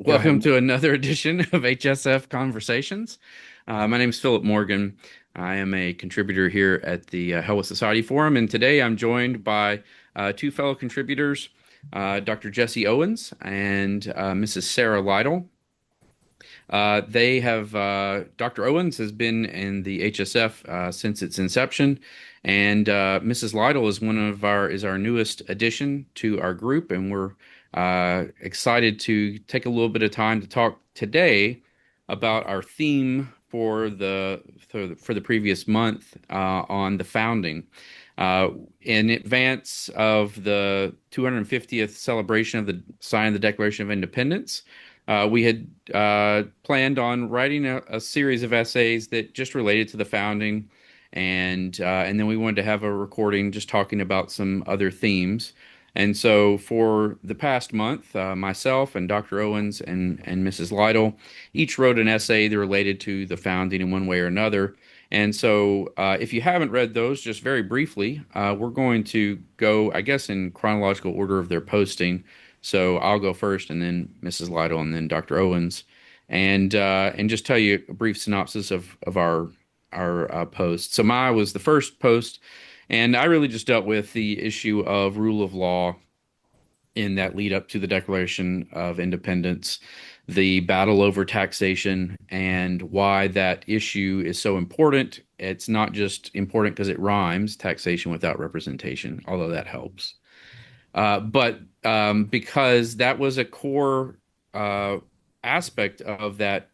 Go Welcome ahead. to another edition of HSF Conversations. My name is Phillip Morgan. I am a contributor here at the Hell with Society Forum, and today I'm joined by two fellow contributors, Dr. Jesse Owens and Mrs. Sarah Lytle. Dr. Owens has been in the HSF since its inception, and Mrs. Lytle is our newest addition to our group, and we're excited to take a little bit of time to talk today about our theme for the previous month on the founding. Uh, in advance of the 250th celebration of the signing of the Declaration of Independence, we had planned on writing a series of essays that just related to the founding, and then we wanted to have a recording just talking about some other themes. And so for the past month, myself and Dr. Owens and Mrs. Lytle each wrote an essay that related to the founding in one way or another. And so, if you haven't read those, just very briefly, we're going to go, I guess, in chronological order of their posting. So I'll go first, and then Mrs. Lytle, and then Dr. Owens, and just tell you a brief synopsis of our post. So mine was the first post, and I really just dealt with the issue of rule of law in that lead up to the Declaration of Independence, the battle over taxation, and why that issue is so important. It's not just important because it rhymes, taxation without representation, although that helps. But because that was a core uh, aspect of that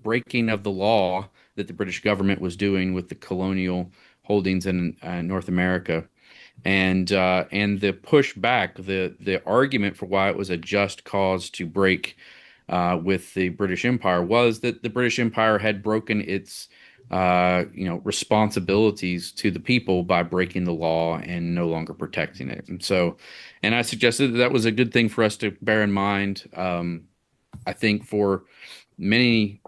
breaking of the law that the British government was doing with the colonial holdings in North America, and the pushback, the argument for why it was a just cause to break with the British Empire was that the British Empire had broken its responsibilities to the people by breaking the law and no longer protecting it. And I suggested that that was a good thing for us to bear in mind. I think for many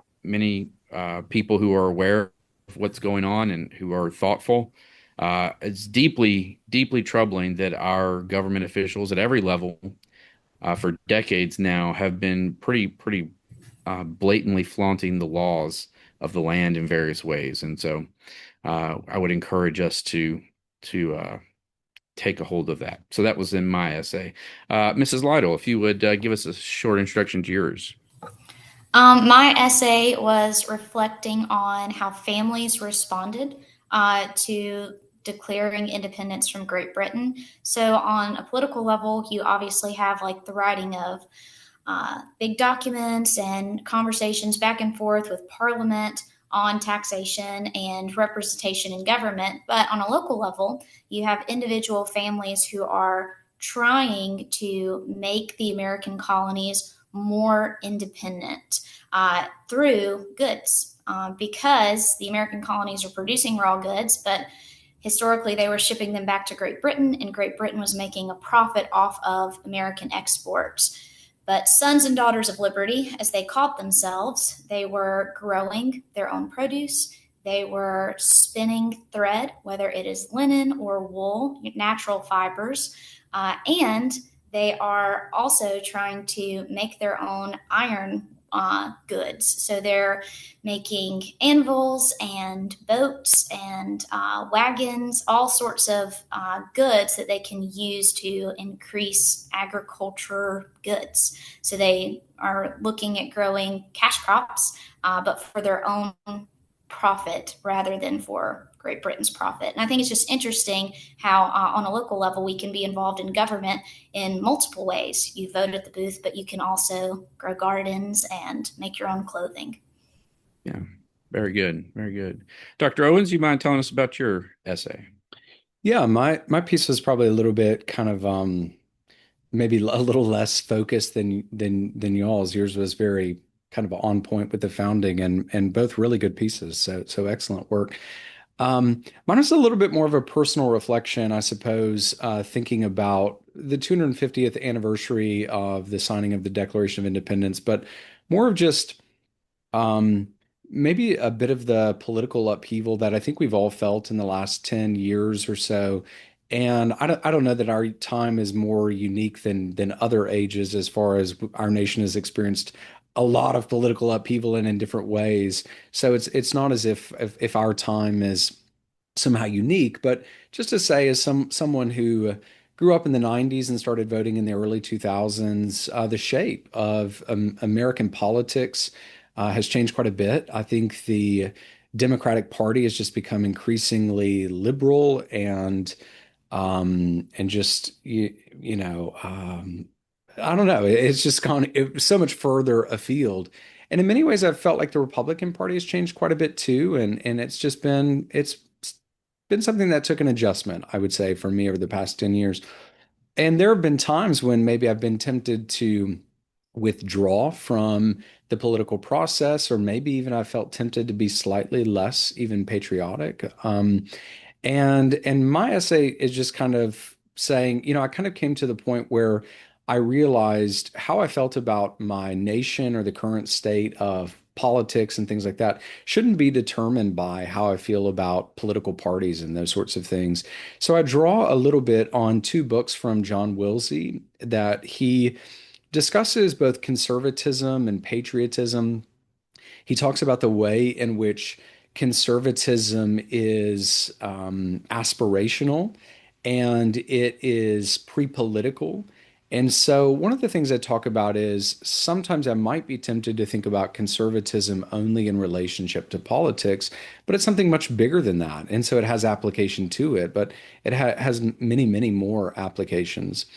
people who are aware of what's going on and who are thoughtful, it's deeply troubling that our government officials at every level for decades now have been pretty blatantly flaunting the laws of the land in various ways. And so I would encourage us to take a hold of that. So that was in my essay. Mrs. Lytle, if you would give us a short introduction to yours. My essay was reflecting on how families responded to declaring independence from Great Britain. So, on a political level, you obviously have like the writing of big documents and conversations back and forth with Parliament on taxation and representation in government. But on a local level, you have individual families who are trying to make the American colonies more independent through goods. Because the American colonies are producing raw goods, but historically they were shipping them back to Great Britain, and Great Britain was making a profit off of American exports. But sons and daughters of liberty, as they called themselves, they were growing their own produce. They were spinning thread, whether it is linen or wool, natural fibers, and they are also trying to make their own iron goods. So they're making anvils and boats and wagons, all sorts of goods that they can use to increase agriculture goods. So they are looking at growing cash crops, but for their own profit rather than for Great Britain's profit. And I think it's just interesting how, on a local level, we can be involved in government in multiple ways. You vote at the booth, but you can also grow gardens and make your own clothing. Yeah, very good, very good. Dr. Owens, you mind telling us about your essay? Yeah, my piece was probably a little bit kind of maybe a little less focused than y'all's. Yours was very kind of on point with the founding and both really good pieces. So excellent work. Mine was a little bit more of a personal reflection, I suppose, thinking about the 250th anniversary of the signing of the Declaration of Independence, but more of just um, maybe a bit of the political upheaval that I think we've all felt in the last 10 years or so. And I don't know that our time is more unique than other ages as far as our nation has experienced a lot of political upheaval and in different ways. So it's not as if our time is somehow unique, but just to say, as someone who grew up in the 90s and started voting in the early 2000s, the shape of American politics has changed quite a bit. I think the Democratic Party has just become increasingly liberal and just I don't know. It's just so much further afield. And in many ways, I've felt like the Republican Party has changed quite a bit too. And it's been something that took an adjustment, I would say, for me over the past 10 years. And there have been times when maybe I've been tempted to withdraw from the political process, or maybe even I felt tempted to be slightly less even patriotic. And my essay is just kind of saying, I kind of came to the point where I realized how I felt about my nation or the current state of politics and things like that shouldn't be determined by how I feel about political parties and those sorts of things. So I draw a little bit on two books from John Wilsey that he discusses both conservatism and patriotism. He talks about the way in which conservatism is aspirational and it is pre-political. And so, one of the things I talk about is sometimes I might be tempted to think about conservatism only in relationship to politics, but it's something much bigger than that. And so, it has application to it, but it has many, many more applications.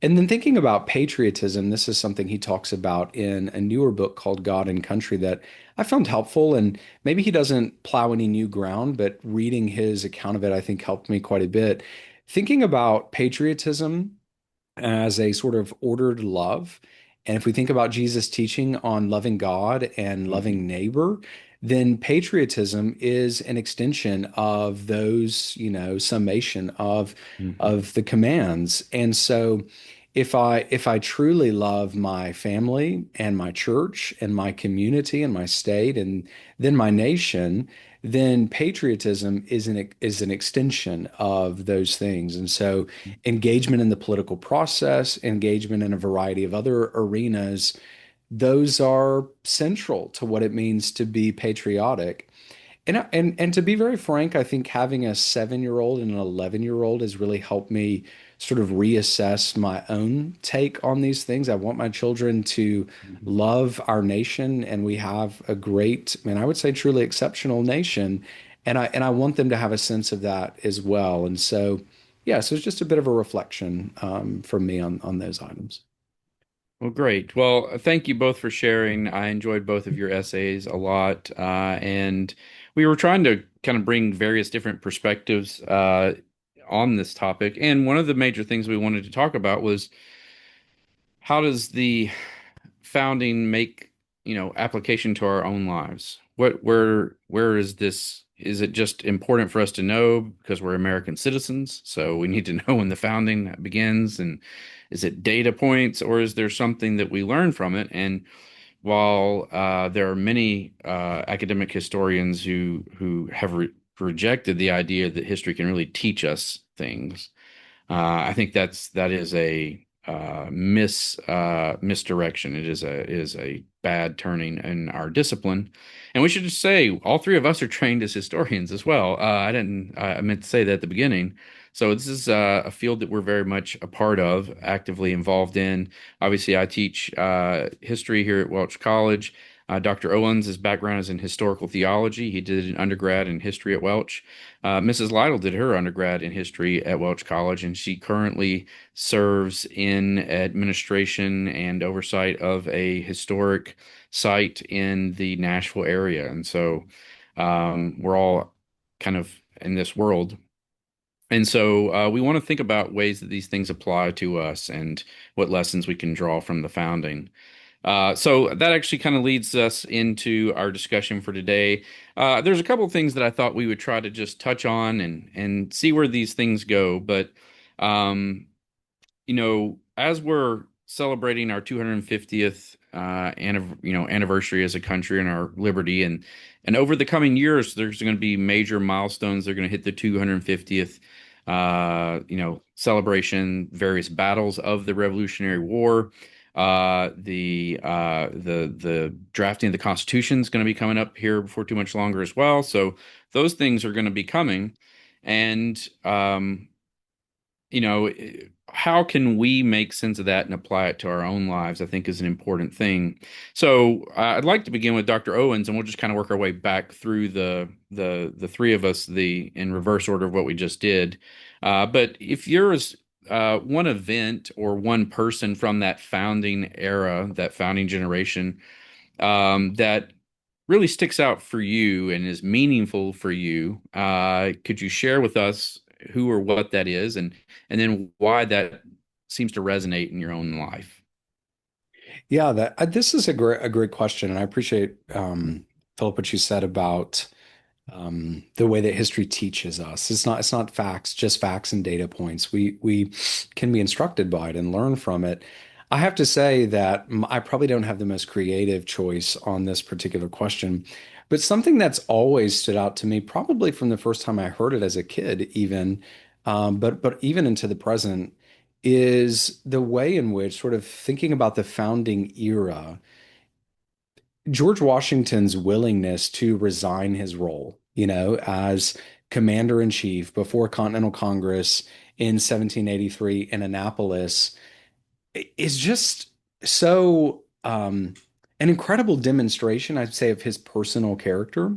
And then thinking about patriotism, this is something he talks about in a newer book called God and Country that I found helpful. And maybe he doesn't plow any new ground, but reading his account of it, I think helped me quite a bit. Thinking about patriotism as a sort of ordered love. And if we think about Jesus' teaching on loving God and Mhm. loving neighbor, then patriotism is an extension of those, summation Mhm. of the commands. And so if I truly love my family and my church and my community and my state and then my nation, then patriotism is an extension of those things. And so engagement in the political process, engagement in a variety of other arenas, those are central to what it means to be patriotic. And to be very frank, I think having a 7-year-old and an 11-year-old has really helped me sort of reassess my own take on these things. I want my children to Mhm. love our nation, and we have a great, and I would say truly exceptional nation, and I want them to have a sense of that as well. And so, yeah, so it's just a bit of a reflection from me on those items. Well, great. Well, thank you both for sharing. I enjoyed both of your essays a lot, and we were trying to kind of bring various different perspectives on this topic. And one of the major things we wanted to talk about was how does the founding make, application to our own lives? Where is this? Is it just important for us to know because we're American citizens? So we need to know when the founding begins, and is it data points, or is there something that we learn from it? And while there are many academic historians who have rejected the idea that history can really teach us things, I think that is a misdirection. It is a bad turning in our discipline, and we should just say all three of us are trained as historians as well. I meant to say that at the beginning. So this is a field that we're very much a part of, actively involved in. Obviously, I teach history here at Welch College. Dr. Owens' background is in historical theology. He did an undergrad in history at Welch. Mrs. Lytle did her undergrad in history at Welch College, and she currently serves in administration and oversight of a historic site in the Nashville area. And so we're all kind of in this world. And so we want to think about ways that these things apply to us and what lessons we can draw from the founding. So that actually kind of leads us into our discussion for today. There's a couple of things that I thought we would try to just touch on and see where these things go. But um, as we're celebrating our 250th anniversary as a country and our liberty, and over the coming years, there's going to be major milestones. They're going to hit the 250th celebration, various battles of the Revolutionary War. The drafting of the Constitution is going to be coming up here before too much longer as well. So those things are going to be coming, and you know, how can we make sense of that and apply it to our own lives, I think is an important thing. So I'd like to begin with Dr. Owens, and we'll just kind of work our way back through the three of us, the in reverse order of what we just did. But if yours one event or one person from that founding era, that founding generation, that really sticks out for you and is meaningful for you, could you share with us who or what that is, and then why that seems to resonate in your own life? Yeah, this is a great question, and I appreciate Philip what you said about the way that history teaches us. It's not facts, just facts and data points. We can be instructed by it and learn from it. I have to say that I probably don't have the most creative choice on this particular question, but something that's always stood out to me, probably from the first time I heard it as a kid, even, but even into the present, is the way in which, sort of thinking about the founding era, George Washington's willingness to resign his role, as commander in chief before Continental Congress in 1783 in Annapolis is just so an incredible demonstration, I'd say, of his personal character,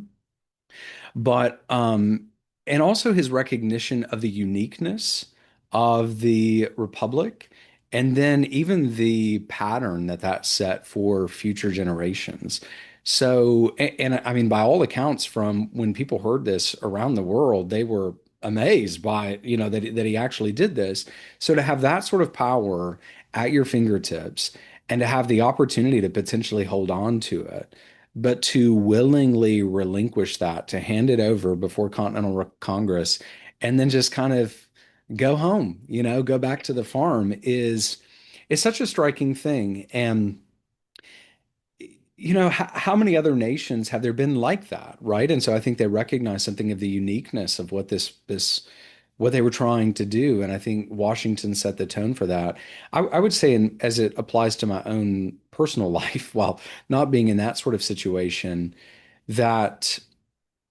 but and also his recognition of the uniqueness of the Republic, and then even the pattern that set for future generations. So, and I mean, by all accounts, from when people heard this around the world, they were amazed by, that he actually did this. So to have that sort of power at your fingertips and to have the opportunity to potentially hold on to it, but to willingly relinquish that, to hand it over before Continental Congress, and then just kind of go home, go back to the farm is such a striking thing. And how many other nations have there been like that, right? And so I think they recognize something of the uniqueness of what this what they were trying to do. And I think Washington set the tone for that. I would say, as it applies to my own personal life, while not being in that sort of situation, that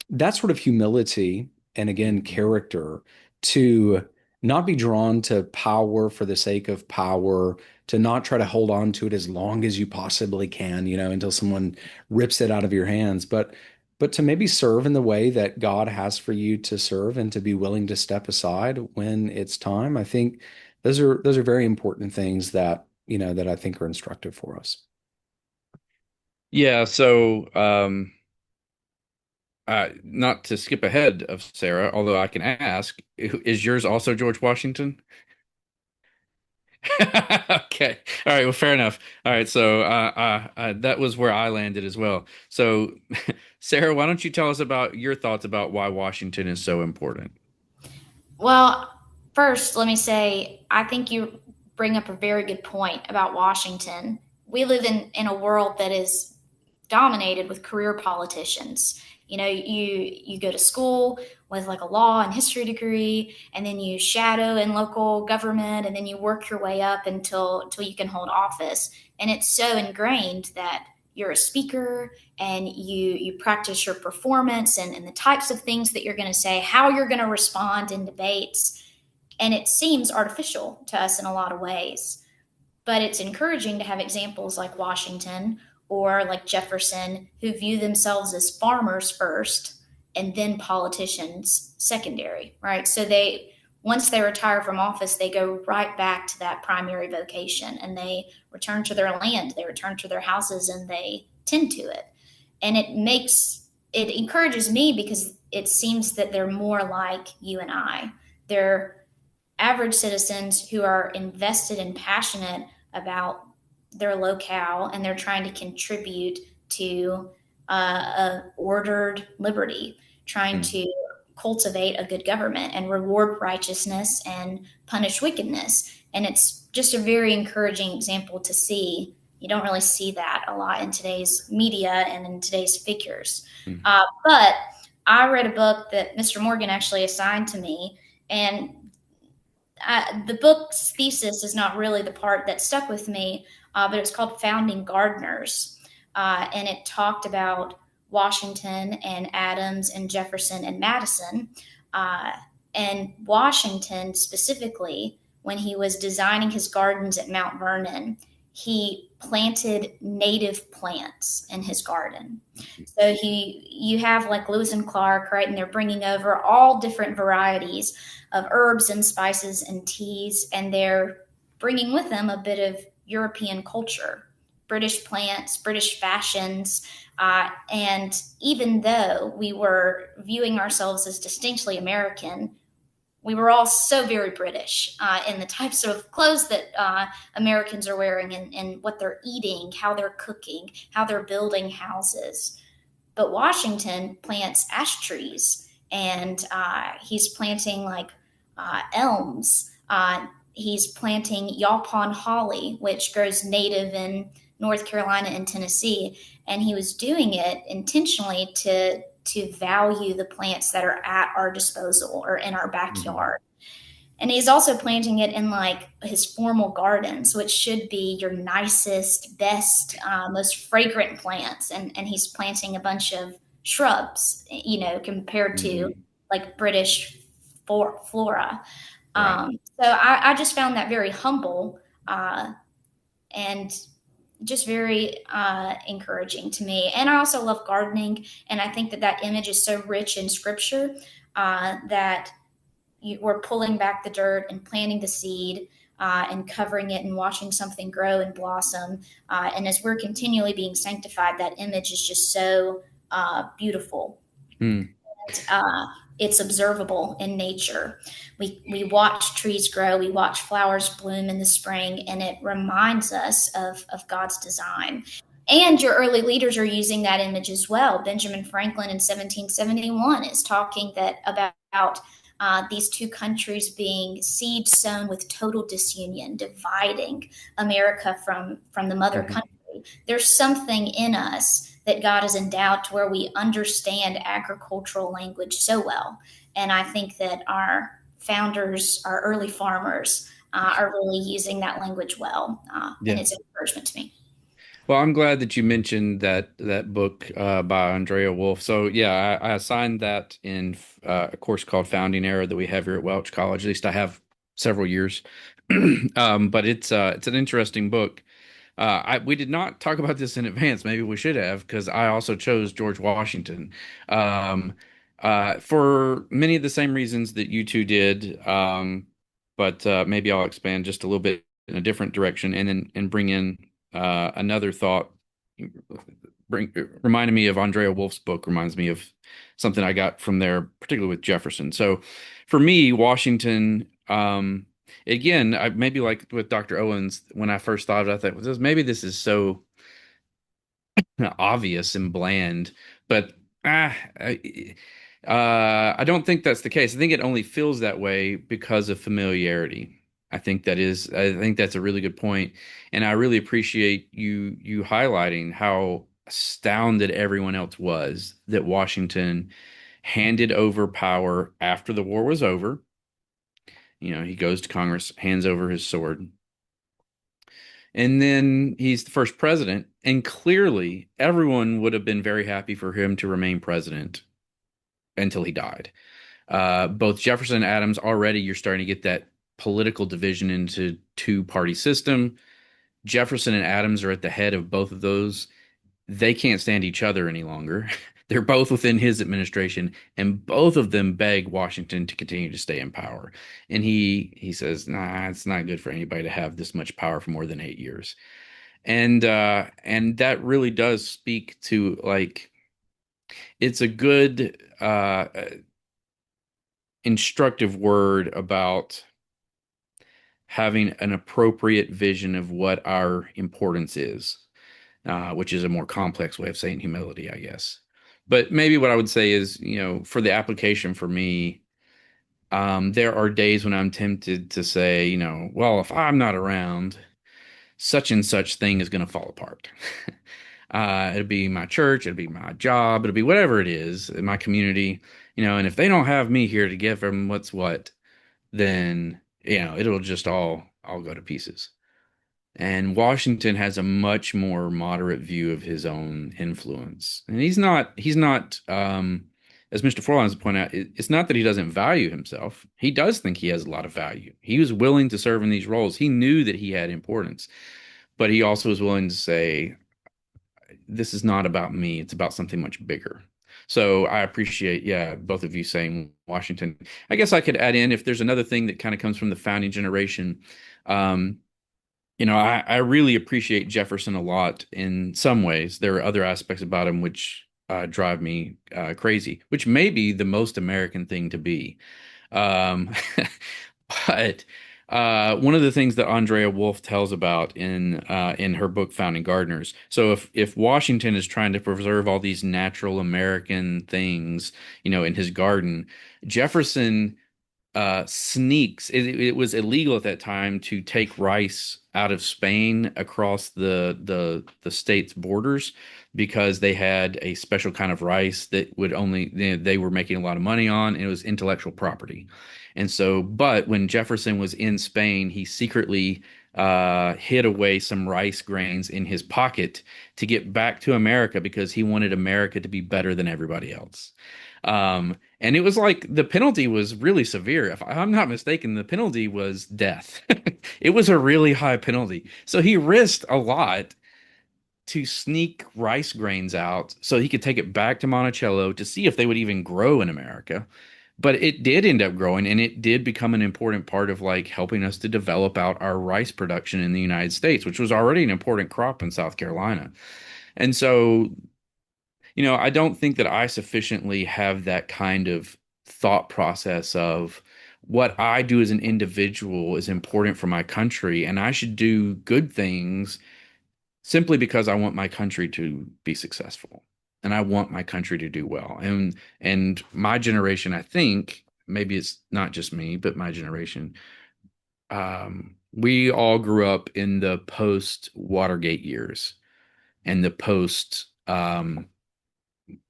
that sort of humility and, again, character, to not be drawn to power for the sake of power, to not try to hold on to it as long as you possibly can, until someone rips it out of your hands, but to maybe serve in the way that God has for you to serve, and to be willing to step aside when it's time. I think those are very important things that, that I think are instructive for us. Yeah, so not to skip ahead of Sarah, although I can ask, is yours also George Washington? Okay. All right. Well, fair enough. All right. So that was where I landed as well. So, Sarah, why don't you tell us about your thoughts about why Washington is so important? Well, first, let me say, I think you bring up a very good point about Washington. We live in a world that is dominated with career politicians. You go to school with like a law and history degree, and then you shadow in local government, and then you work your way up until you can hold office. And it's so ingrained that you're a speaker, and you practice your performance, and the types of things that you're going to say, how you're going to respond in debates. And it seems artificial to us in a lot of ways. But it's encouraging to have examples like Washington or like Jefferson, who view themselves as farmers first and then politicians secondary, right? So once they retire from office, they go right back to that primary vocation, and they return to their land, they return to their houses, and they tend to it. And it encourages me, because it seems that they're more like you and I. They're average citizens who are invested and passionate about their locale, and they're trying to contribute to a ordered liberty, trying Mm. to cultivate a good government and reward righteousness and punish wickedness. And it's just a very encouraging example to see. You don't really see that a lot in today's media and in today's figures. Mm. But I read a book that Mr. Morgan actually assigned to me, and the book's thesis is not really the part that stuck with me, but it's called Founding Gardeners. And it talked about Washington and Adams and Jefferson and Madison. Uh, and Washington, specifically, when he was designing his gardens at Mount Vernon, he planted native plants in his garden. So you have like Lewis and Clark, right? And they're bringing over all different varieties of herbs and spices and teas, and they're bringing with them a bit of European culture, British plants, British fashions. And even though we were viewing ourselves as distinctly American, we were all so very British in the types of clothes that Americans are wearing and what they're eating, how they're cooking, how they're building houses. But Washington plants ash trees, and he's planting like elms. He's planting yaupon holly, which grows native in North Carolina and Tennessee, and he was doing it intentionally to value the plants that are at our disposal or in our Mhm. backyard. And he's also planting it in like his formal gardens, which should be your nicest, best, most fragrant plants. And he's planting a bunch of shrubs, compared to Mhm. like British flora. Right. So I just found that very humble and just very encouraging to me. And I also love gardening. And I think that that image is so rich in scripture that we're pulling back the dirt and planting the seed and covering it and watching something grow and blossom. And as we're continually being sanctified, that image is just so beautiful. Hmm. uh, it's observable in nature. We watch trees grow, we watch flowers bloom in the spring, and it reminds us of God's design. And your early leaders are using that image as well. Benjamin Franklin in 1771 is talking that about these two countries being seed sown with total disunion, dividing America from the mother Mhm. country. There's something in us that God has endowed to where we understand agricultural language so well. And I think that our founders, our early farmers, are really using that language well. And Yeah. it's an encouragement to me. Well, I'm glad that you mentioned that book by Andrea Wolf. So yeah, I assigned that in a course called Founding Era that we have here at Welch College. At least I have several years. But it's an interesting book. We did not talk about this in advance. Maybe we should have, because I also chose George Washington um, for many of the same reasons that you two did. But maybe I'll expand just a little bit in a different direction, and then and bring in another thought. Bring Reminded me of Andrea Wolf's book. Reminds me of something I got from there, particularly with Jefferson. So, for me, Washington. Again, maybe like with Dr. Owens, when I first thought about that, was maybe this is so obvious and bland, but ah, I don't think that's the case. I think it only feels that way because of familiarity. I think that's a really good point, and I really appreciate you highlighting how astounded everyone else was that Washington handed over power after the war was over. He goes to Congress, hands over his sword, and then he's the first president. And clearly, everyone would have been very happy for him to remain president until he died. Both Jefferson and Adams, already you're starting to get that political division into two-party system. Jefferson and Adams are at the head of both of those. They can't stand each other any longer. They're both within his administration, and both of them beg Washington to continue to stay in power. And he says, "Nah, it's not good for anybody to have this much power for more than 8 years." And that really does speak to, like, it's a good instructive word about having an appropriate vision of what our importance is, which is a more complex way of saying humility, I guess. But maybe what I would say is, for the application for me, there are days when I'm tempted to say, well, if I'm not around, such and such thing is going to fall apart. It'll be my church, it'll be my job, it'll be whatever it is in my community, and if they don't have me here to give them what's what, then it'll just all go to pieces. And Washington has a much more moderate view of his own influence. And he's not, as Mr. Forlans pointed out, it's not that he doesn't value himself. He does think he has a lot of value. He was willing to serve in these roles. He knew that he had importance, but he also was willing to say, this is not about me. It's about something much bigger. So I appreciate, yeah, both of you saying Washington. I guess I could add in if there's another thing that kind of comes from the founding generation. Um, I really appreciate Jefferson a lot in some ways. There are other aspects about him which drive me crazy, which may be the most American thing to be. Um, but one of the things that Andrea Wolf tells about in her book Founding Gardeners. So if Washington is trying to preserve all these natural American things, in his garden, Jefferson sneaks. It was illegal at that time to take rice out of Spain across the state's borders because they had a special kind of rice that would only they were making a lot of money on, and it was intellectual property. And so, but when Jefferson was in Spain, he secretly hid away some rice grains in his pocket to get back to America because he wanted America to be better than everybody else. And it was like the penalty was really severe. If I'm not mistaken, the penalty was death. It was a really high penalty. So he risked a lot to sneak rice grains out so he could take it back to Monticello to see if they would even grow in America. But it did end up growing, and it did become an important part of like helping us to develop out our rice production in the United States, which was already an important crop in South Carolina. And so I don't think that I sufficiently have that kind of thought process of what I do as an individual is important for my country, and I should do good things simply because I want my country to be successful and I want my country to do well. And my generation, I think, maybe it's not just me, but my generation, we all grew up in the post Watergate years and the post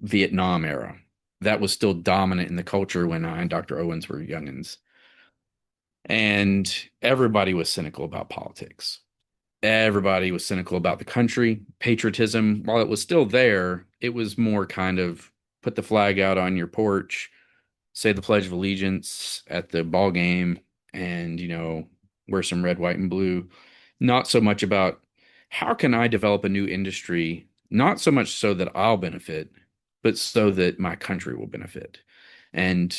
Vietnam era. That was still dominant in the culture when I and Dr. Owens were youngins. And everybody was cynical about politics. Everybody was cynical about the country. Patriotism, while it was still there, it was more kind of put the flag out on your porch, say the Pledge of Allegiance at the ball game, and, wear some red, white, and blue. Not so much about how can I develop a new industry, not so much so that I'll benefit, but so that my country will benefit. And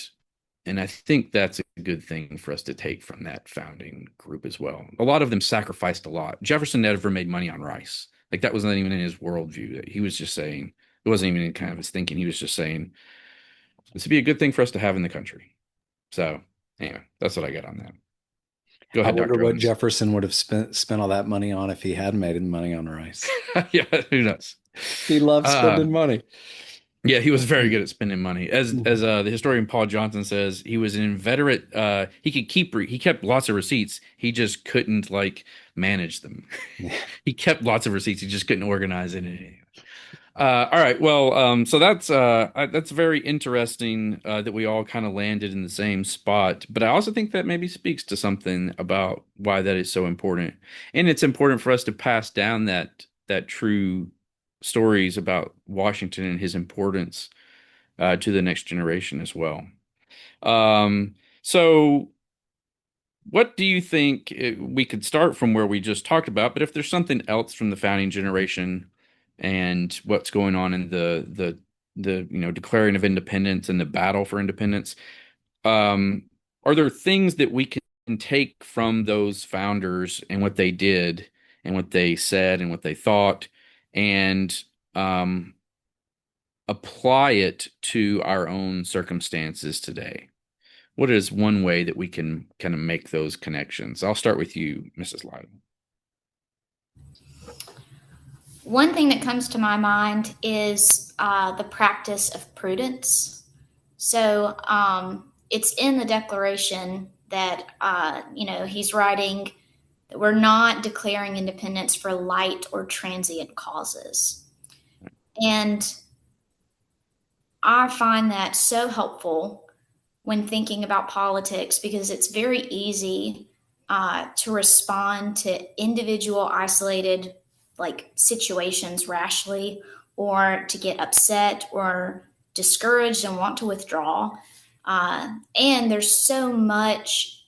and I think that's a good thing for us to take from that founding group as well. A lot of them sacrificed a lot. Jefferson never made money on rice. Like that wasn't even in his worldview. He was just saying, it wasn't even in kind of his thinking. He was just saying, this would be a good thing for us to have in the country. So anyway, that's what I got on that. Go I ahead, wonder Dr. what Owens. Jefferson would have spent all that money on if he had made money on rice. Yeah, who knows? He loves Uh, spending money. Yeah, he was very good at spending money. As the historian Paul Johnson says, he was an inveterate. He kept lots of receipts. He just couldn't like manage them. He kept lots of receipts. He just couldn't organize it. All right. Well, so that's very interesting that we all kind of landed in the same spot. But I also think that maybe speaks to something about why that is so important, and it's important for us to pass down that true stories about Washington and his importance to the next generation as well. So what do you think we could start from where we just talked about, but if there's something else from the founding generation and what's going on in the declaring of independence and the battle for independence, are there things that we can take from those founders and what they did and what they said and what they thought and um, apply it to our own circumstances today? What is one way that we can kind of make those connections? I'll start with you, Mrs. Lytle. One thing that comes to my mind is the practice of prudence. So it's in the Declaration that, he's writing that we're not declaring independence for light or transient causes. And I find that so helpful when thinking about politics because it's very easy to respond to individual isolated like situations rashly, or to get upset or discouraged and want to withdraw. And there's so much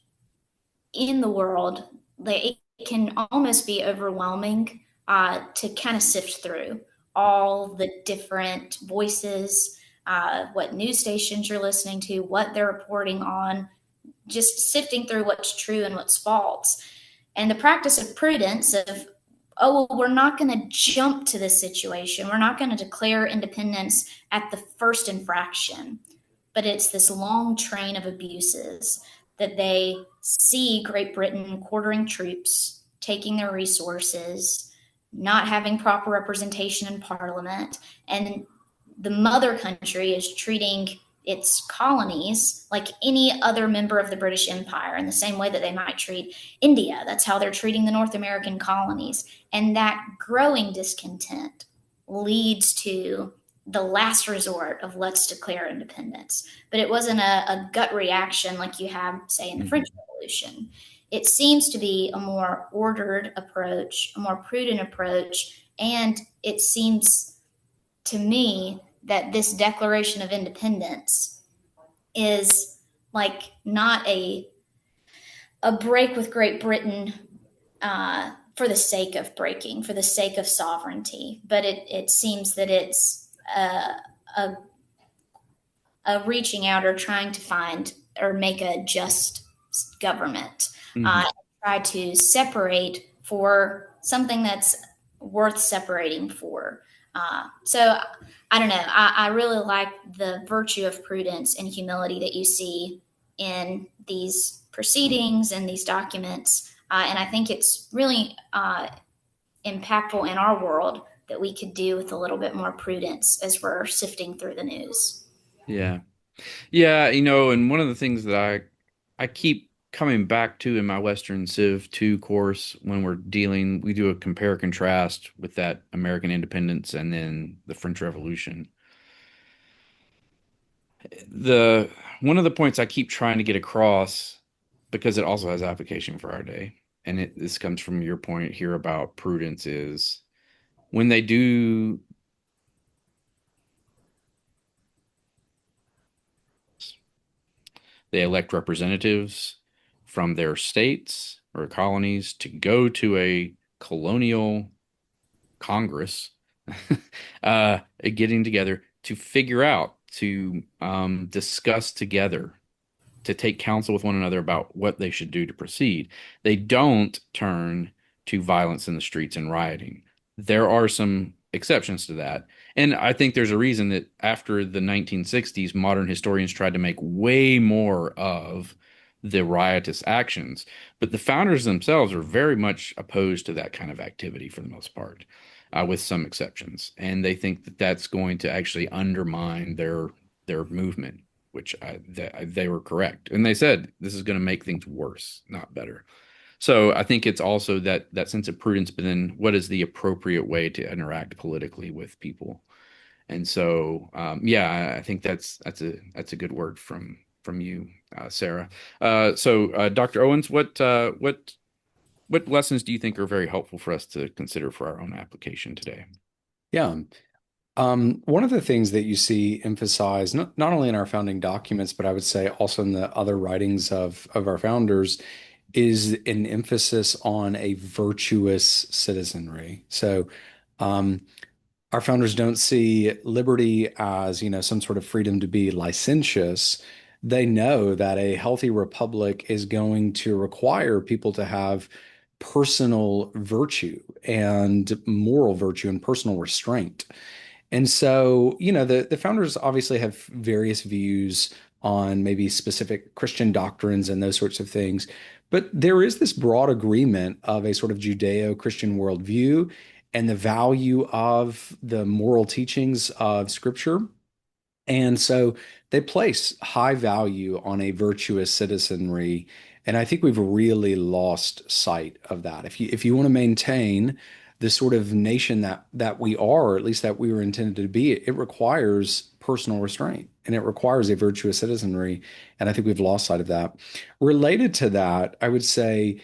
in the world that it can almost be overwhelming to kind of sift through all the different voices, what news stations you're listening to, what they're reporting on, just sifting through what's true and what's false. And the practice of prudence of, oh, well, we're not going to jump to this situation. We're not going to declare independence at the first infraction, but it's this long train of abuses that they see Great Britain quartering troops, taking their resources, not having proper representation in parliament, and the mother country is treating its colonies like any other member of the British Empire in the same way that they might treat India. That's how they're treating the North American colonies. And that growing discontent leads to the last resort of let's declare independence. But it wasn't a gut reaction like you have, say, in the French Revolution. It seems to be a more ordered approach, a more prudent approach, and it seems to me that this Declaration of Independence is like not a break with Great Britain for the sake of breaking, for the sake of sovereignty, but it seems that it's a, a reaching out or trying to find or make a just government, Mm-hmm. try to separate for something that's worth separating for. So I don't know. I really like the virtue of prudence and humility that you see in these proceedings and these documents. And I think it's really impactful in our world that we could do with a little bit more prudence as we're sifting through the news. Yeah. Yeah, and one of the things that I keep coming back to in my Western Civ 2 course when we do a compare contrast with that American independence and then the French Revolution. The One of the points I keep trying to get across, because it also has application for our day, and this comes from your point here about prudence, is when they elect representatives from their states or colonies to go to a colonial congress, getting together to figure out, to discuss together, to take counsel with one another about what they should do to proceed. They don't turn to violence in the streets and rioting. There are some exceptions to that. And I think there's a reason that after the 1960s, modern historians tried to make way more of the riotous actions. But the founders themselves are very much opposed to that kind of activity for the most part, with some exceptions. And they think that that's going to actually undermine their movement, which they were correct. And they said this is going to make things worse, not better. So I think it's also that sense of prudence, but then what is the appropriate way to interact politically with people? And so, yeah, I think that's a good word from you, Sarah. So, Dr. Owens, what lessons do you think are very helpful for us to consider for our own application today? Yeah. One of the things that you see emphasized not only in our founding documents, but I would say also in the other writings of our founders is an emphasis on a virtuous citizenry. So, our founders don't see liberty as, some sort of freedom to be licentious. They know that a healthy republic is going to require people to have personal virtue and moral virtue and personal restraint. And so, the founders obviously have various views on maybe specific Christian doctrines and those sorts of things. But there is this broad agreement of a sort of Judeo-Christian worldview and the value of the moral teachings of Scripture. And so they place high value on a virtuous citizenry. And I think we've really lost sight of that. If you want to maintain the sort of nation that we are, or at least that we were intended to be, it requires personal restraint and it requires a virtuous citizenry. And I think we've lost sight of that. Related to that, I would say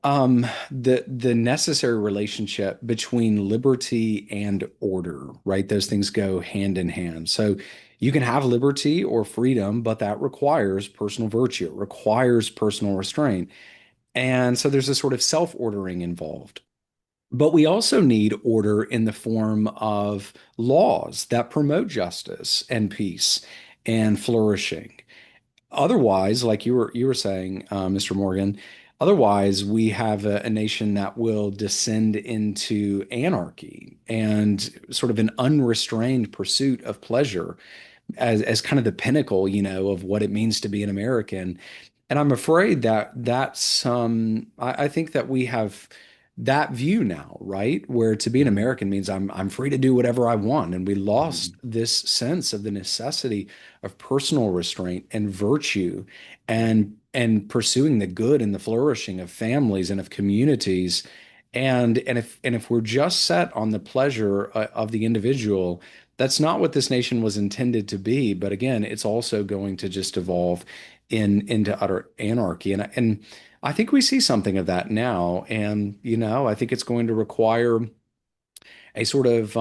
the necessary relationship between liberty and order, right? Those things go hand in hand. So you can have liberty or freedom, but that requires personal virtue, it requires personal restraint. And so there's a sort of self-ordering involved. But we also need order in the form of laws that promote justice and peace and flourishing. Otherwise, like you were saying, Mr. Morgan, otherwise we have a nation that will descend into anarchy and sort of an unrestrained pursuit of pleasure as kind of the pinnacle, of what it means to be an American. And I'm afraid that I think that we have that view now, right? Where to be an Mhm. American means I'm free to do whatever I want. And we lost Mhm. this sense of the necessity of personal restraint and virtue and pursuing the good and the flourishing of families and of communities. And if we're just set on the pleasure of the individual, that's not what this nation was intended to be. But again, it's also going to just evolve into utter anarchy. And I think we see something of that now. And, I think it's going to require a sort of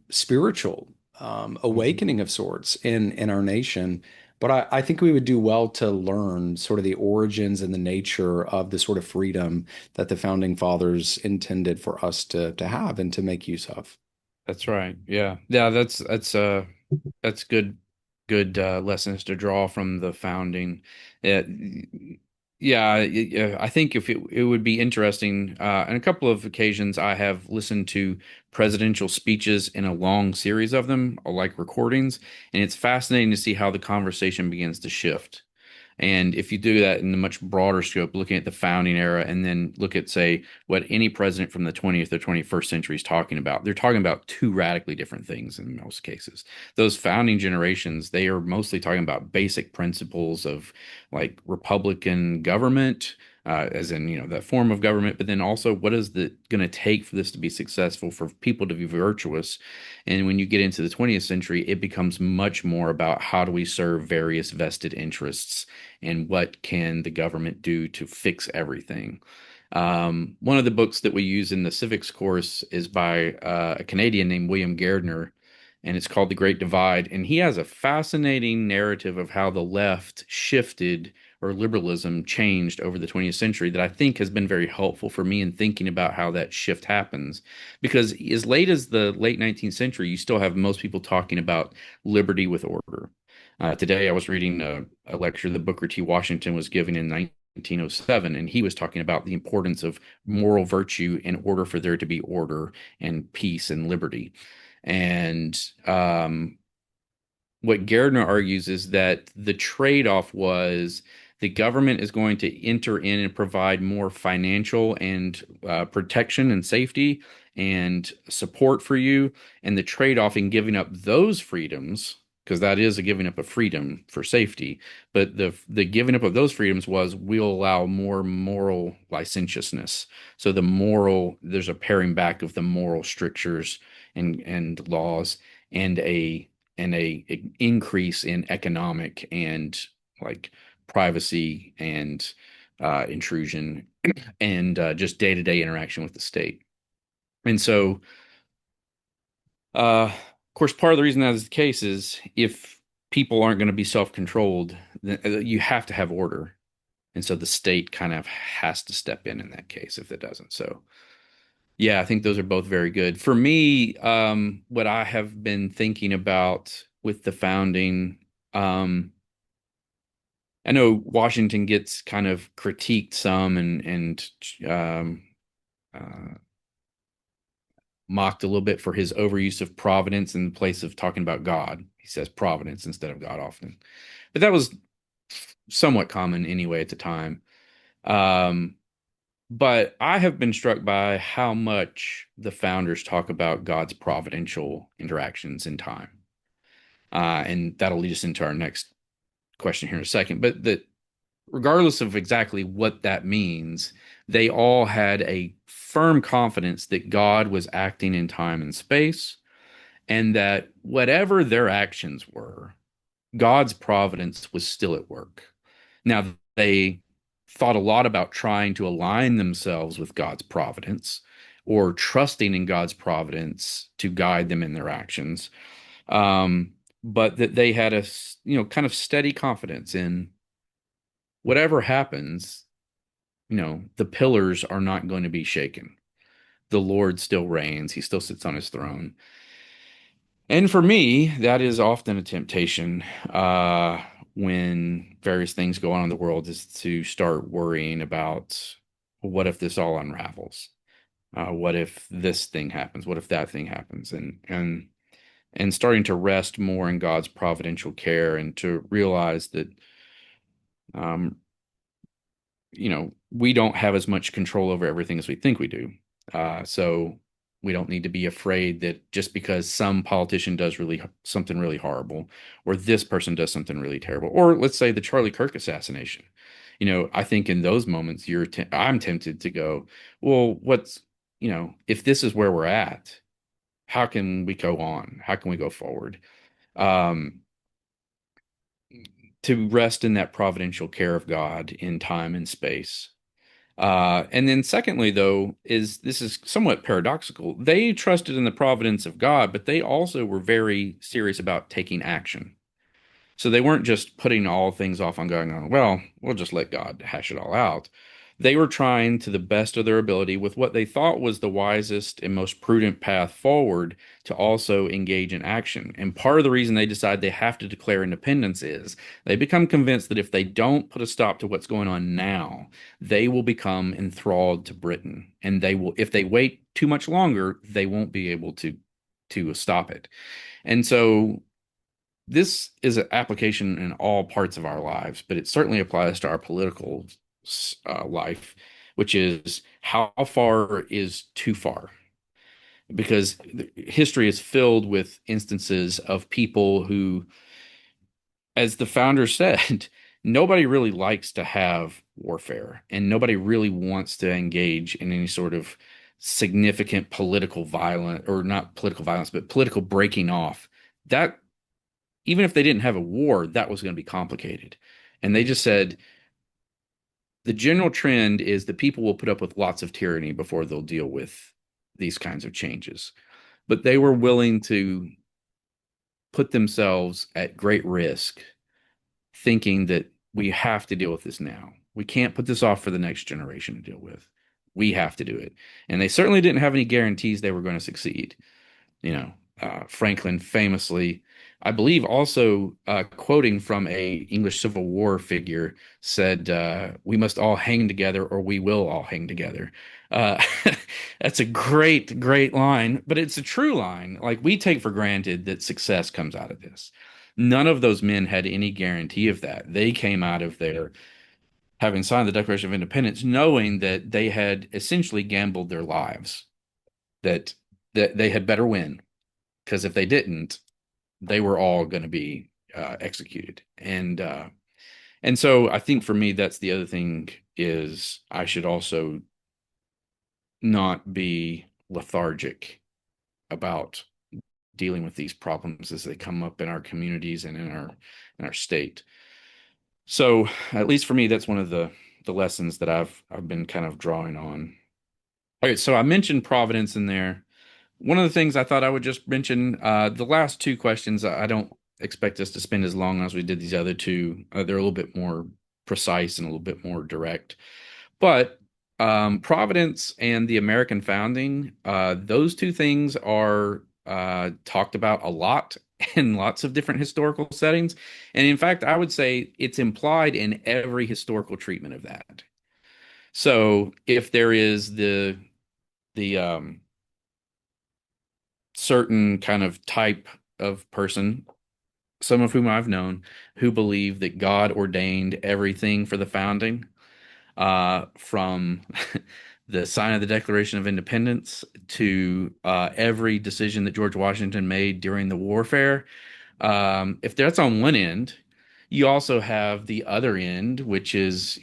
spiritual Mhm. awakening of sorts in our nation. But I think we would do well to learn sort of the origins and the nature of the sort of freedom that the founding fathers intended for us to have and to make use of. That's right. Yeah. Yeah, that's good lessons to draw from the founding. It, I think if it would be interesting. On a couple of occasions, I have listened to presidential speeches in a long series of them, or like recordings, and it's fascinating to see how the conversation begins to shift. And if you do that in a much broader scope, looking at the founding era and then look at, say, what any president from the 20th or 21st century is talking about, they're talking about two radically different things in most cases. Those founding generations, they are mostly talking about basic principles of like Republican government, as in, that form of government, but then also what is the going to take for this to be successful, for people to be virtuous. And when you get into the 20th century, it becomes much more about how do we serve various vested interests and what can the government do to fix everything. One of the books that we use in the civics course is by a Canadian named William Gardner, and it's called The Great Divide. And he has a fascinating narrative of how the left shifted or liberalism changed over the 20th century that I think has been very helpful for me in thinking about how that shift happens. Because as late as the late 19th century, you still have most people talking about liberty with order. Today, I was reading a lecture that Booker T. Washington was giving in 1907, and he was talking about the importance of moral virtue in order for there to be order and peace and liberty. And what Gardner argues is that the trade-off was the government is going to enter in and provide more financial and protection and safety and support for you. And the trade-off in giving up those freedoms, because that is a giving up of freedom for safety, but the giving up of those freedoms was we'll allow more moral licentiousness. So there's a paring back of the moral strictures and laws and a increase in economic and like privacy and intrusion and just day-to-day interaction with the state. And so, of course, part of the reason that is the case is if people aren't going to be self-controlled, then you have to have order. And so the state kind of has to step in that case if it doesn't. So, yeah, I think those are both very good. For me, what I have been thinking about with the founding, I know Washington gets kind of critiqued some and um, uh, mocked a little bit for his overuse of providence in place of talking about God. He says providence instead of God often, but that was somewhat common anyway at the time. Um, but I have been struck by how much the founders talk about God's providential interactions in time, and that'll lead us into our next question here in a second. But that regardless of exactly what that means, they all had a firm confidence that God was acting in time and space, and that whatever their actions were, God's providence was still at work. Now, they thought a lot about trying to align themselves with God's providence or trusting in God's providence to guide them in their actions. But that they had a, kind of steady confidence in whatever happens, the pillars are not going to be shaken. The Lord still reigns. He still sits on his throne. And for me, that is often a temptation when various things go on in the world, is to start worrying about, what if this all unravels? What if this thing happens? What if that thing happens? And starting to rest more in God's providential care, and to realize that um, we don't have as much control over everything as we think we do. So we don't need to be afraid that just because some politician does something really horrible, or this person does something really terrible, or let's say the Charlie Kirk assassination. I think in those moments I'm tempted to go, well, if this is where we're at, how can we go on? How can we go forward? Um, to rest in that providential care of God in time and space. And then secondly, though, is this is somewhat paradoxical. They trusted in the providence of God, but they also were very serious about taking action. So they weren't just putting all things off on going on, well, we'll just let God hash it all out. They were trying to the best of their ability with what they thought was the wisest and most prudent path forward to also engage in action. And part of the reason they decide they have to declare independence is they become convinced that if they don't put a stop to what's going on now, they will become enthralled to Britain. And they will, if they wait too much longer, they won't be able to stop it. And so this is an application in all parts of our lives, but it certainly applies to our political life, which is, how far is too far? Because history is filled with instances of people who, as the founder said, nobody really likes to have warfare, and nobody really wants to engage in any sort of significant political violence, or not political violence, but political breaking off. That, even if they didn't have a war, that was going to be complicated. And they just said the general trend is that people will put up with lots of tyranny before they'll deal with these kinds of changes. But they were willing to put themselves at great risk, thinking that we have to deal with this now. We can't put this off for the next generation to deal with. We have to do it. And they certainly didn't have any guarantees they were going to succeed. Franklin famously, I believe, also quoting from a English Civil War figure, said, "We must all hang together, or we will all hang together." Uh, that's a great, great line, but it's a true line. Like, we take for granted that success comes out of this. None of those men had any guarantee of that. They came out of there having signed the Declaration of Independence, knowing that they had essentially gambled their lives, that they had better win, because if they didn't, they were all going to be executed. And so I think for me, that's the other thing, is I should also not be lethargic about dealing with these problems as they come up in our communities and in our state. So at least for me, that's one of the lessons that I've been kind of drawing on. All right, so I mentioned providence in there. One of the things I thought I would just mention, the last two questions, I don't expect us to spend as long as we did these other two. They're a little bit more precise and a little bit more direct. But Providence and the American founding, those two things are talked about a lot in lots of different historical settings. And in fact, I would say it's implied in every historical treatment of that. So if there is the certain kind of type of person, some of whom I've known, who believe that God ordained everything for the founding, from the sign of the Declaration of Independence to every decision that George Washington made during the warfare. If that's on one end, you also have the other end, which is,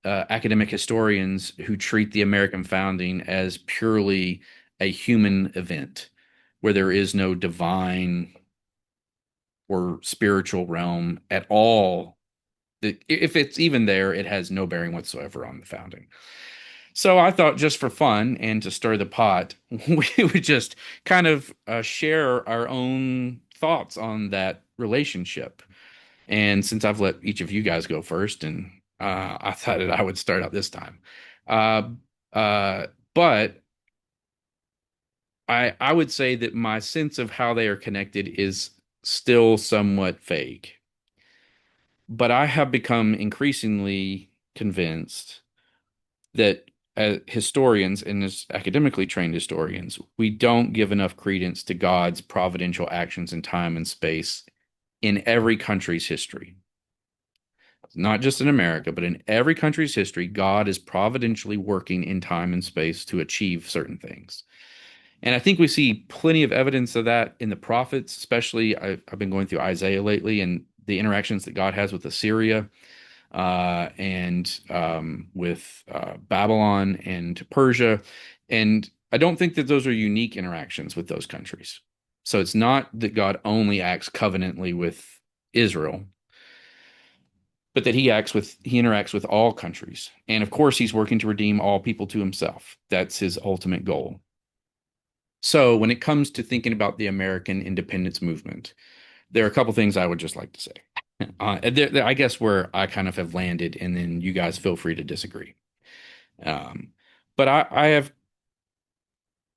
academic historians who treat the American founding as purely a human event. where there is no divine or spiritual realm at all. If it's even there, it has no bearing whatsoever on the founding. So I thought, just for fun and to stir the pot, we would just kind of share our own thoughts on that relationship. And since I've let each of you guys go first, and I thought that I would start out this time. Uh, but I would say that my sense of how they are connected is still somewhat vague. But I have become increasingly convinced that historians, and as academically trained historians, we don't give enough credence to God's providential actions in time and space in every country's history. Not just in America, but in every country's history, God is providentially working in time and space to achieve certain things. And I think we see plenty of evidence of that in the prophets, especially I've been going through Isaiah lately and the interactions that God has with Assyria and with Babylon and Persia. And I don't think that those are unique interactions with those countries. So it's not that God only acts covenantly with Israel, but that he interacts with all countries. And of course, he's working to redeem all people to himself. That's his ultimate goal. So when it comes to thinking about the American independence movement, there are a couple things I would just like to say. I guess where I kind of have landed, and then you guys feel free to disagree. Um, but I have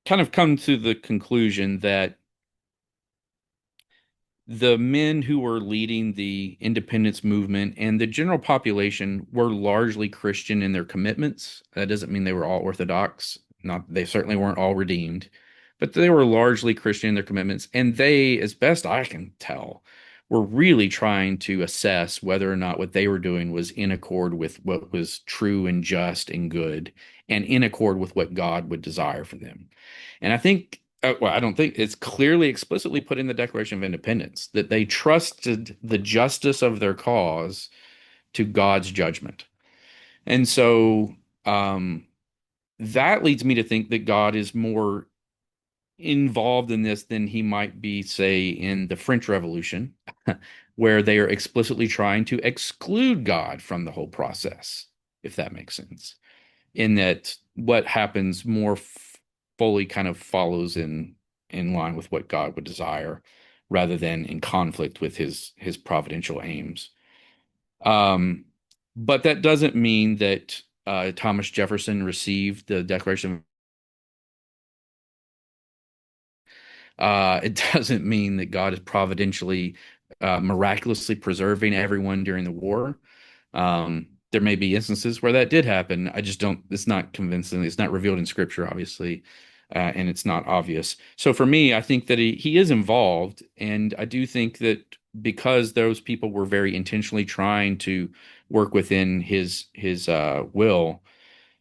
kind of come to the conclusion that the men who were leading the independence movement and the general population were largely Christian in their commitments. That doesn't mean they were all Orthodox. Not they certainly weren't all redeemed, but they were largely Christian in their commitments. And they, as best I can tell, were really trying to assess whether or not what they were doing was in accord with what was true and just and good, and in accord with what God would desire for them. And I think well, I don't think it's clearly explicitly put in the Declaration of Independence that they trusted the justice of their cause to God's judgment. And so that leads me to think that God is more involved in this than he might be, say, in the French Revolution, where they are explicitly trying to exclude God from the whole process, if that makes sense. In that what happens more fully kind of follows in line with what God would desire, rather than in conflict with his providential aims. Um, but that doesn't mean that Thomas Jefferson received the Declaration. It doesn't mean that God is providentially, miraculously preserving everyone during the war. There may be instances where that did happen. I just don't, it's not convincing. It's not revealed in scripture, obviously, and it's not obvious. So for me, I think that he is involved. And I do think that because those people were very intentionally trying to work within his will,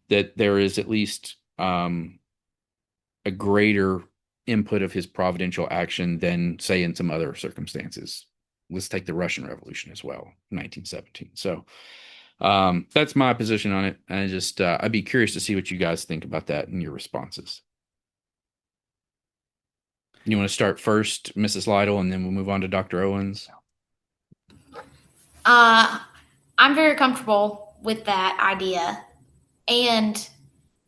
that there is at least a greater input of his providential action than, say, in some other circumstances. Let's take the Russian Revolution as well, 1917. So that's my position on it. And I'd be curious to see what you guys think about that and your responses. You want to start first, Mrs. Lytle, and then we'll move on to Dr. Owens? I'm very comfortable with that idea. And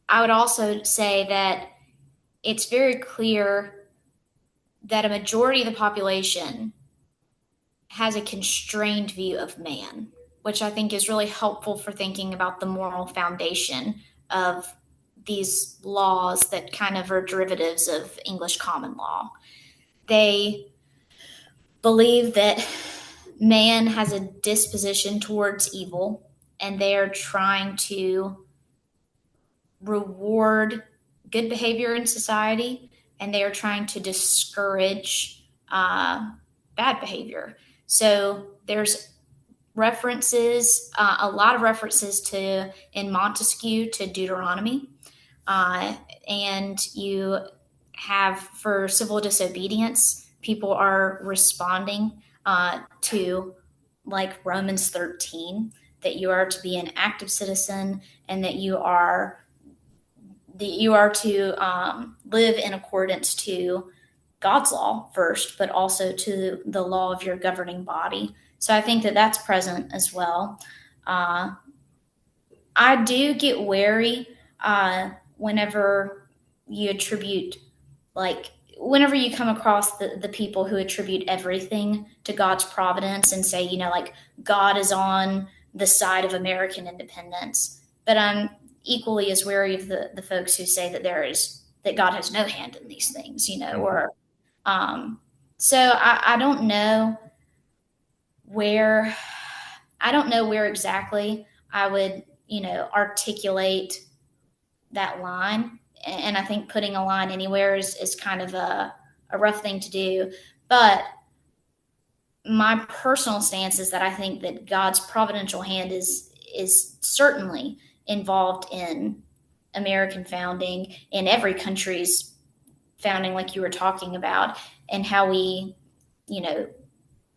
I would also say that it's very clear that a majority of the population has a constrained view of man, which I think is really helpful for thinking about the moral foundation of these laws that kind of are derivatives of English common law. They believe that man has a disposition towards evil, and they are trying to reward good behavior in society, and they are trying to discourage bad behavior. So there's references, a lot of references to in Montesquieu to Deuteronomy, and you have for civil disobedience, people are responding to like Romans 13, that you are to be an active citizen and that you are to live in accordance to God's law first, but also to the law of your governing body. So I think that that's present as well. Uh, I do get wary whenever you attribute, like, whenever you come across the people who attribute everything to God's providence and say, like, God is on the side of American independence. But I'm equally as wary of the folks who say that God has no hand in these things, Mhm. or so I don't know where exactly I would, articulate that line. And I think putting a line anywhere is kind of a rough thing to do. But my personal stance is that I think that God's providential hand is certainly involved in American founding, in every country's founding, like you were talking about, and how we, you know,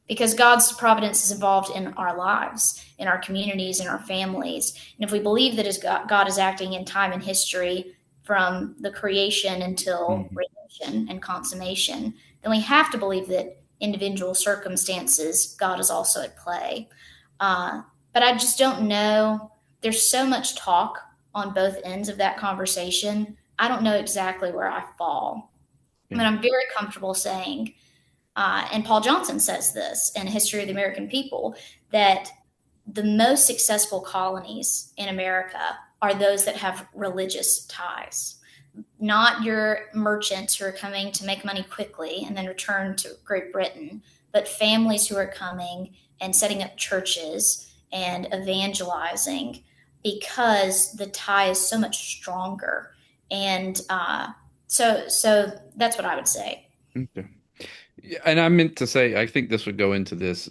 because God's providence is involved in our lives, in our communities, in our families. And if we believe that God is acting in time and history from the creation until Mhm. redemption and consummation, then we have to believe that individual circumstances, God is also at play. But I just don't know. There's so much talk on both ends of that conversation. I don't know exactly where I fall. I Yeah. mean, I'm very comfortable saying and Paul Johnson says this in History of the American People, that the most successful colonies in America are those that have religious ties, not your merchants who are coming to make money quickly and then return to Great Britain, but families who are coming and setting up churches and evangelizing, because the tie is so much stronger. And so that's what I would say. Okay. Yeah, and I meant to say, I think this would go into this.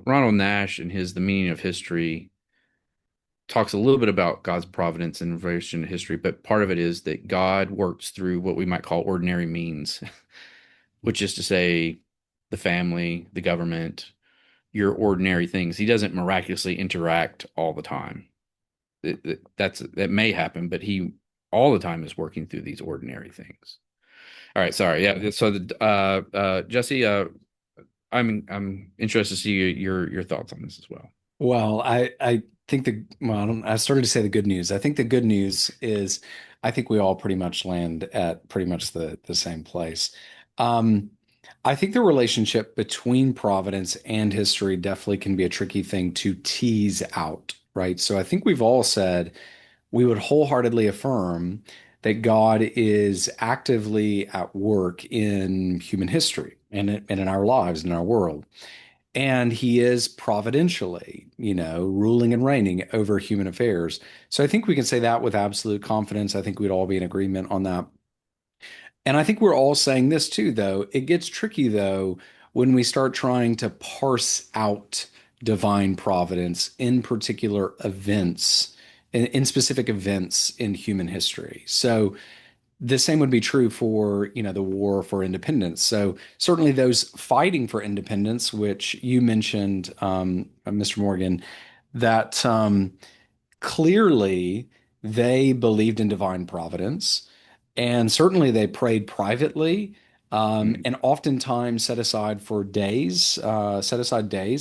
Ronald Nash and his The Meaning of History talks a little bit about God's providence and relation to history, but part of it is that God works through what we might call ordinary means, which is to say the family, the government, your ordinary things. He doesn't miraculously interact all the time. That may happen, but he all the time is working through these ordinary things. All right, sorry. Yeah. So Jesse, I'm interested to see your thoughts on this as well. Well, I think I started to say the good news. I think the good news is I think we all pretty much land at pretty much the same place. Um, I think the relationship between Providence and history definitely can be a tricky thing to tease out, right? So I think we've all said we would wholeheartedly affirm that God is actively at work in human history and in our lives, in our world. And he is providentially, ruling and reigning over human affairs. So I think we can say that with absolute confidence. I think we'd all be in agreement on that. And I think we're all saying this too, though. It gets tricky, though, when we start trying to parse out divine providence in particular events, in specific events in human history. So the same would be true for, the war for independence. So certainly those fighting for independence, which you mentioned, Mr. Morgan, that clearly they believed in divine providence, and certainly they prayed privately, Mm, and oftentimes set aside days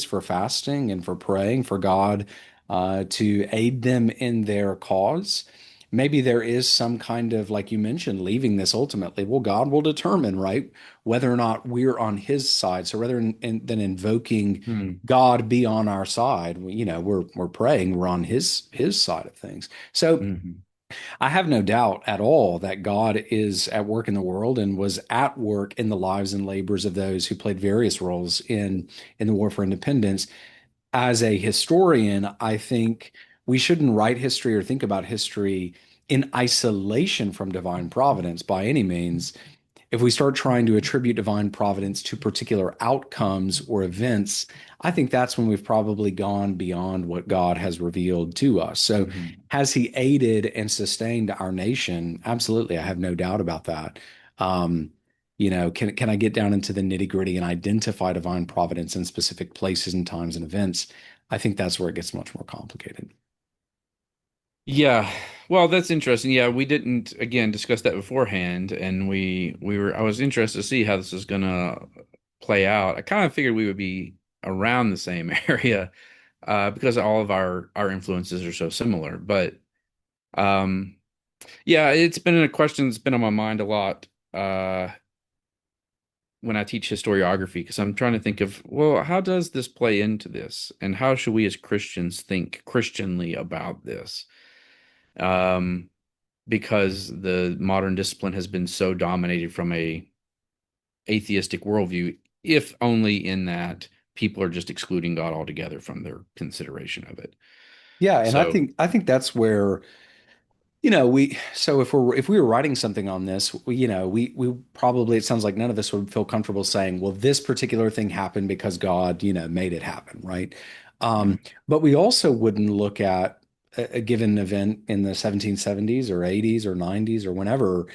for fasting and for praying for God to aid them in their cause. Maybe there is some kind of, like you mentioned, leaving this ultimately. Well, God will determine, right, whether or not we're on His side. So rather than invoking mm, God be on our side, we're praying we're on His side of things. So mhm, I have no doubt at all that God is at work in the world and was at work in the lives and labors of those who played various roles in the war for independence. As a historian, I think we shouldn't write history or think about history in isolation from divine providence by any means. If we start trying to attribute divine providence to particular outcomes or events, I think that's when we've probably gone beyond what God has revealed to us. So, mhm. has He aided and sustained our nation? Absolutely. I have no doubt about that. Um, can I get down into the nitty gritty and identify divine providence in specific places and times and events? I think that's where it gets much more complicated. Yeah. Well, that's interesting. Yeah, we didn't again discuss that beforehand, and we were I was interested to see how this is gonna play out. I kind of figured we would be around the same area because all of our influences are so similar. But um, yeah, it's been a question that's been on my mind a lot when I teach historiography because I'm trying to think of, well, how does this play into this, and how should we as Christians think Christianly about this? Um, because the modern discipline has been so dominated from a atheistic worldview, if only in that people are just excluding God altogether from their consideration of it. Yeah, and So, I think that's where if we were writing something on this, we probably, it sounds like none of us would feel comfortable saying, well, this particular thing happened because God, made it happen, right? yeah, But we also wouldn't look at a given event in the 1770s or 80s or 90s or whenever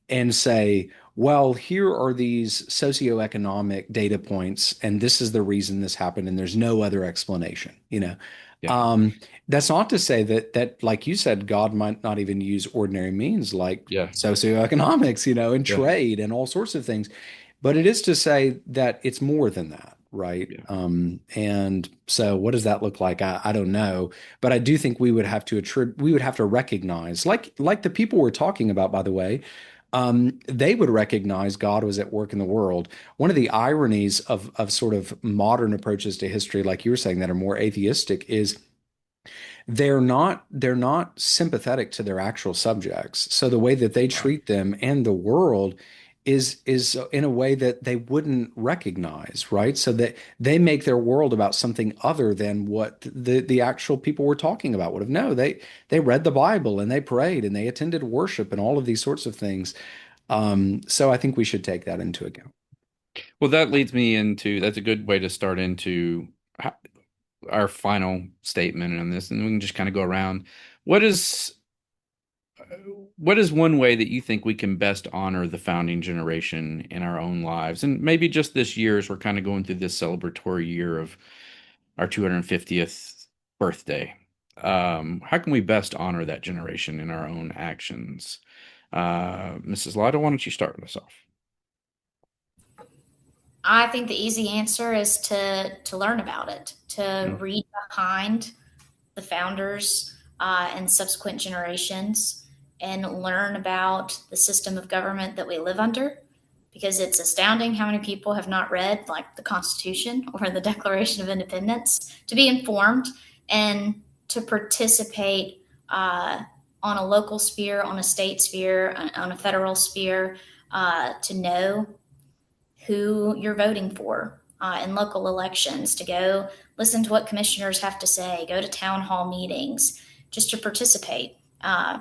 and say, well, here are these socioeconomic data points, and this is the reason this happened, and there's no other explanation. yeah, Um, that's not to say that, like you said, God might not even use ordinary means like yeah, socioeconomics, and yeah, trade and all sorts of things. But it is to say that it's more than that, right? yeah. And so what does that look like? I don't know, but I do think we would have to recognize, like the people we're talking about, by the way, they would recognize God was at work in the world. One of the ironies of sort of modern approaches to history, like you were saying, that are more atheistic, is they're not sympathetic to their actual subjects. So the way that they Right. treat them and the world is in a way that they wouldn't recognize, right? So that they make their world about something other than what the actual people we're talking about would have. No, they read the Bible and they prayed and they attended worship and all of these sorts of things. So I think we should take that into account. Well, that leads me into that's a good way to start into our final statement on this, and we can just kind of go around. What is what is one way that you think we can best honor the founding generation in our own lives? And maybe just this year, as we're kind of going through this celebratory year of our 250th birthday. How can we best honor that generation in our own actions? Mrs. Lytle, why don't you start us off? I think the easy answer is to learn about it, to Mm, read behind the founders and subsequent generations, and learn about the system of government that we live under. Because it's astounding how many people have not read like the Constitution or the Declaration of Independence to be informed and to participate on a local sphere, on a state sphere, on a federal sphere, to know who you're voting for in local elections, to go listen to what commissioners have to say, go to town hall meetings, just to participate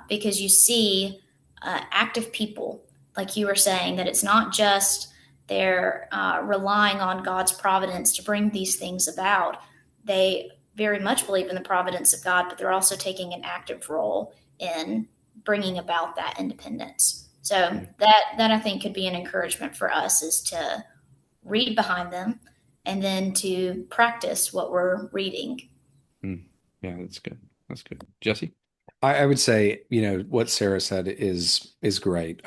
because you see active people, like you were saying, that it's not just they're relying on God's providence to bring these things about. They very much believe in the providence of God, but they're also taking an active role in bringing about that independence. So yeah. that I think could be an encouragement for us is to read behind them and then to practice what we're reading. Mm, yeah, that's good. That's good. Jesse? I would say, what Sarah said is great.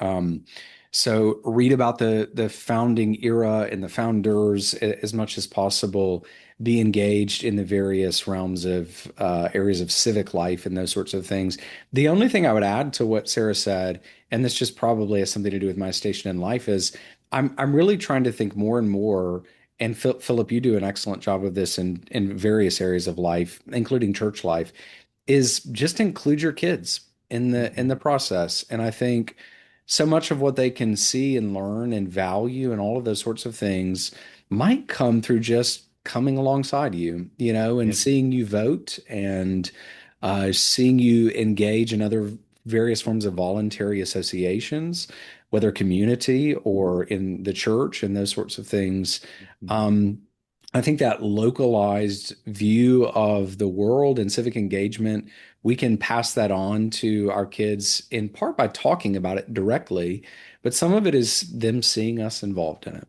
So read about the founding era and the founders as much as possible. Be engaged in the various realms of areas of civic life and those sorts of things. The only thing I would add to what Sarah said, and this just probably has something to do with my station in life, is I'm really trying to think more and more. And Philip, you do an excellent job of this in various areas of life, including church life, is just include your kids in the Mhm. process. And I think so much of what they can see and learn and value and all of those sorts of things might come through just coming alongside you, and Yeah. seeing you vote and seeing you engage in other various forms of voluntary associations, whether community or in the church and those sorts of things. Mhm. Um, I think that localized view of the world and civic engagement, we can pass that on to our kids in part by talking about it directly, but some of it is them seeing us involved in it.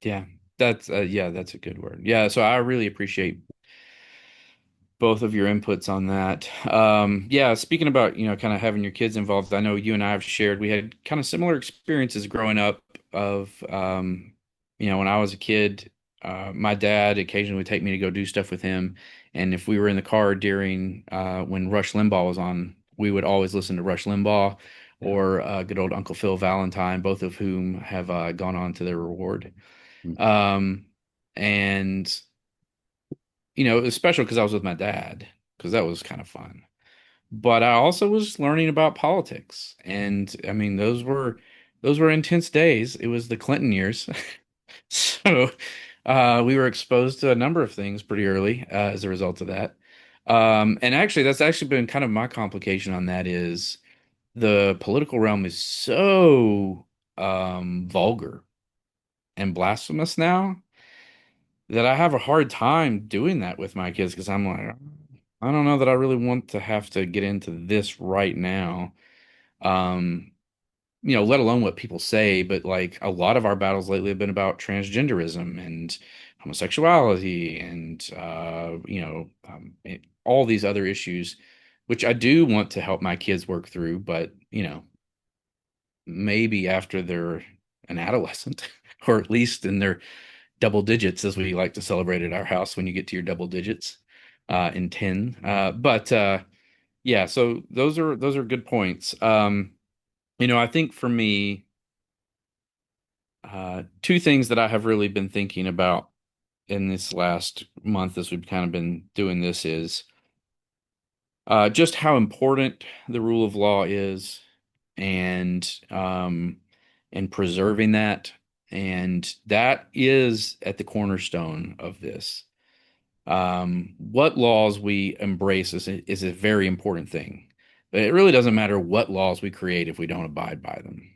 Yeah, that's a good word. Yeah, so I really appreciate both of your inputs on that. Yeah, speaking about, kind of having your kids involved, I know you and I have shared, we had kind of similar experiences growing up of, when I was a kid, my dad occasionally would take me to go do stuff with him. And if we were in the car during, when Rush Limbaugh was on, we would always listen to Rush Limbaugh Yeah. or good old Uncle Phil Valentine, both of whom have gone on to their reward. Mm. Um, and it was special because I was with my dad, because that was kind of fun. But I also was learning about politics, and I mean, those were intense days. It was the Clinton years, so we were exposed to a number of things pretty early as a result of that. And actually, that's actually been kind of my complication on that is the political realm is so vulgar and blasphemous now that I have a hard time doing that with my kids because I'm like, I don't know that I really want to have to get into this right now. Um, let alone what people say, but like a lot of our battles lately have been about transgenderism and homosexuality and all these other issues, which I do want to help my kids work through, but maybe after they're an adolescent, or at least in their double digits, as we like to celebrate at our house when you get to your double digits in 10. But yeah, so those are good points. I think for me, two things that I have really been thinking about in this last month as we've kind of been doing this is just how important the rule of law is and preserving that. And that is at the cornerstone of this. What laws we embrace is a very important thing. It really doesn't matter what laws we create if we don't abide by them.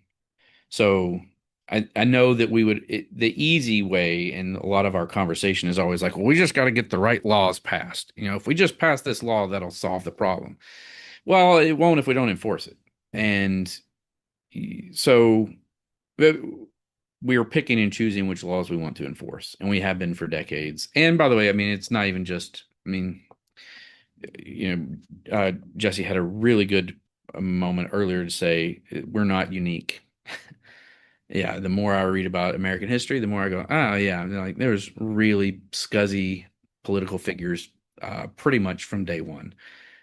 So I know that the easy way in a lot of our conversation is always like, well, we just got to get the right laws passed. If we just pass this law, that'll solve the problem. Well, it won't if we don't enforce it. And so uh, we are picking and choosing which laws we want to enforce, and we have been for decades. And by the way, I mean, it's not even just, I mean, Jesse had a really good moment earlier to say we're not unique. Yeah, the more I read about American history, the more I go, oh yeah, like there's really scuzzy political figures pretty much from day one.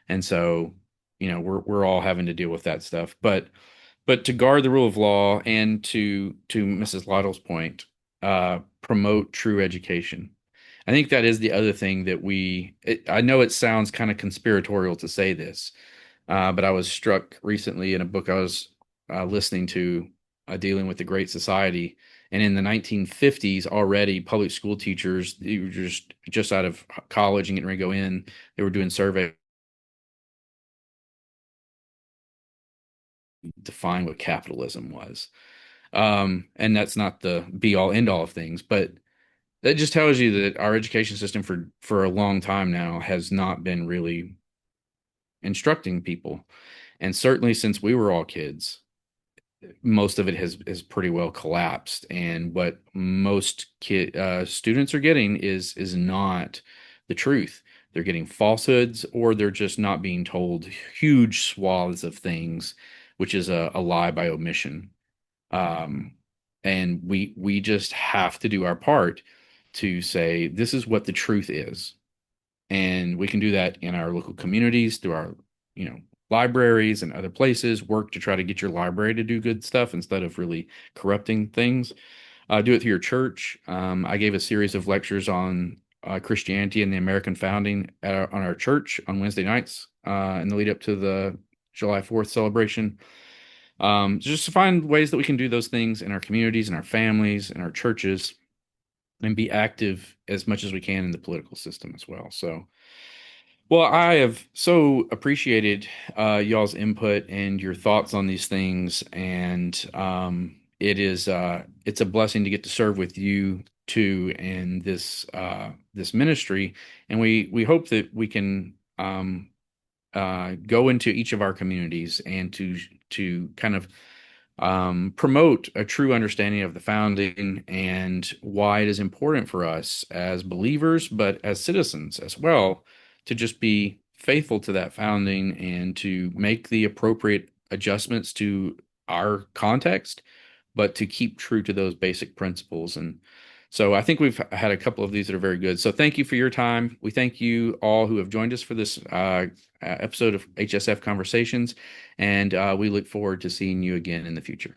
And so, we're all having to deal with that stuff. But to guard the rule of law and to Mrs. Lytle's point, promote true education. I think that is the other thing that I know it sounds kind of conspiratorial to say this, but I was struck recently in a book I was listening to, dealing with the Great Society. And in the 1950s, already public school teachers, they were just out of college and getting ready to go in, they were doing surveys to define what capitalism was. And that's not the be all end all of things, but that just tells you that our education system for a long time now has not been really instructing people. And certainly since we were all kids, most of it has pretty well collapsed. And what most students are getting is not the truth. They're getting falsehoods, or they're just not being told huge swaths of things, which is a lie by omission. Um, and we just have to do our part to say this is what the truth is. And we can do that in our local communities through our, libraries and other places. Work to try to get your library to do good stuff instead of really corrupting things. Do it through your church. I gave a series of lectures on Christianity and the American founding on our church on Wednesday nights in the lead up to the July 4th celebration. Just to find ways that we can do those things in our communities, in our families, in our churches, and be active as much as we can in the political system as well. So, well, I have so appreciated y'all's input and your thoughts on these things, and it's a blessing to get to serve with you too in this ministry, and we hope that we can go into each of our communities and to kind of promote a true understanding of the founding and why it is important for us as believers, but as citizens as well, to just be faithful to that founding and to make the appropriate adjustments to our context, but to keep true to those basic principles. And so I think we've had a couple of these that are very good. So thank you for your time. We thank you all who have joined us for this episode of HSF Conversations, and we look forward to seeing you again in the future.